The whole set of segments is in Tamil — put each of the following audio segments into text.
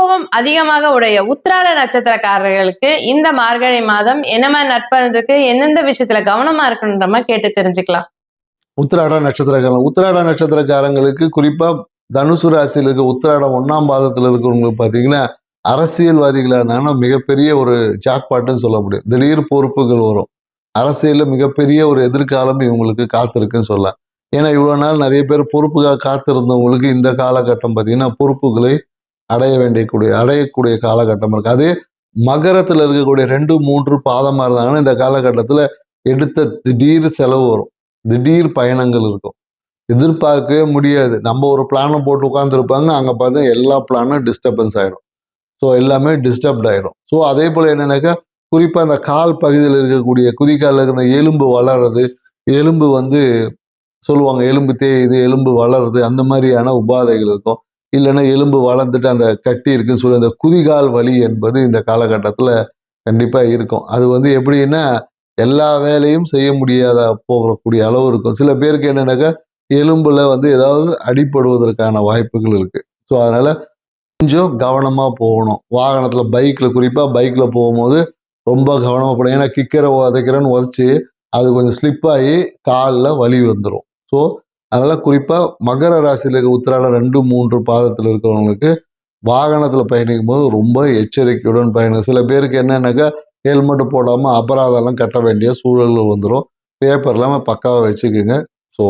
முன்கோபம் அதிகமாக உடைய உத்திராட நட்சத்திரக்காரர்களுக்கு இந்த மார்கழி மாதம் என்ன மாதிரி நற்பலன் இருக்கு, எந்தெந்த விஷயத்துல கவனமா இருக்கணுன்ற மாதிரி கேட்டு தெரிஞ்சுக்கலாம். உத்திராட நட்சத்திரக்காரங்களுக்கு குறிப்பா தனுசு ராசியில் இருக்க உத்திராடம் 1ஆம் பாதத்துல இருக்கிறவங்களுக்கு பாத்தீங்கன்னா அரசியல்வாதிகளா இருந்தாங்கன்னா மிகப்பெரிய ஒரு ஜாக்பாட்டுன்னு சொல்ல முடியும். திடீர் பொறுப்புகள் வரும். அரசியல்ல மிகப்பெரிய ஒரு எதிர்காலம் இவங்களுக்கு காத்திருக்குன்னு சொல்லலாம். ஏன்னா இவ்வளவு நாள் நிறைய பேர் பொறுப்புக்காக காத்திருந்தவங்களுக்கு இந்த காலகட்டம் பார்த்தீங்கன்னா பொறுப்புகளை அடையக்கூடிய காலகட்டம் இருக்கு. அதே மகரத்துல இருக்கக்கூடிய 2, 3 பாதமா இருந்தாங்கன்னா இந்த காலகட்டத்துல எடுத்த திடீர் செலவு வரும். திடீர் பயணங்கள் இருக்கும். எதிர்பார்க்கவே முடியாது. நம்ம ஒரு பிளானை போட்டு உட்காந்துருப்பாங்க, அங்க பார்த்தா எல்லா பிளானும் டிஸ்டர்பன்ஸ் ஆயிடும். ஸோ எல்லாமே டிஸ்டர்ப்ட் ஆயிடும். ஸோ அதே போல என்னன்னாக்கா குறிப்பா அந்த கால் பகுதியில் இருக்கக்கூடிய குதிக்கால இருக்கிற எலும்பு வளர்றது, எலும்பு சொல்லுவாங்க எலும்பு தேயுது, எலும்பு வளருது, அந்த மாதிரியான உபாதைகள் இருக்கும். இல்லைன்னா எலும்பு வளர்ந்துட்டு அந்த கட்டி இருக்குன்னு சொல்லி அந்த குதிகால் வலி என்பது இந்த காலகட்டத்தில் கண்டிப்பாக இருக்கும். அது எப்படின்னா எல்லா வேலையும் செய்ய முடியாத போகக்கூடிய அளவு இருக்கும். சில பேருக்கு என்னன்னாக்கா எலும்புல ஏதாவது அடிபடுவதற்கான வாய்ப்புகள் இருக்கு. ஸோ அதனால கொஞ்சம் கவனமா போகணும். வாகனத்துல குறிப்பா பைக்ல போகும்போது ரொம்ப கவனமா போகணும். ஏன்னா கிக்கரை உதைக்கிறேன்னு உதச்சி அது கொஞ்சம் ஸ்லிப் ஆகி காலில் வலி வந்துடும். ஸோ அதனால குறிப்பா மகர ராசியில் இருக்க உத்திராடம் 2, 3 பாதத்தில் இருக்கிறவங்களுக்கு வாகனத்துல பயணிக்கும் போது ரொம்ப எச்சரிக்கையுடன் பயணம். சில பேருக்கு என்னன்னாக்கா ஹெல்மெட் போடாம அபராதம்லாம் கட்ட வேண்டிய சூழல்கள் வந்துடும். பேப்பர் இல்லாமல் பக்காவாக வச்சுக்கோங்க. ஸோ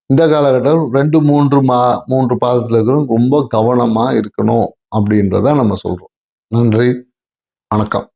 இந்த காலகட்டம் 2, 3 பாதத்தில் இருக்கிறவங்க ரொம்ப கவனமா இருக்கணும் அப்படின்றத நம்ம சொல்றோம். நன்றி, வணக்கம்.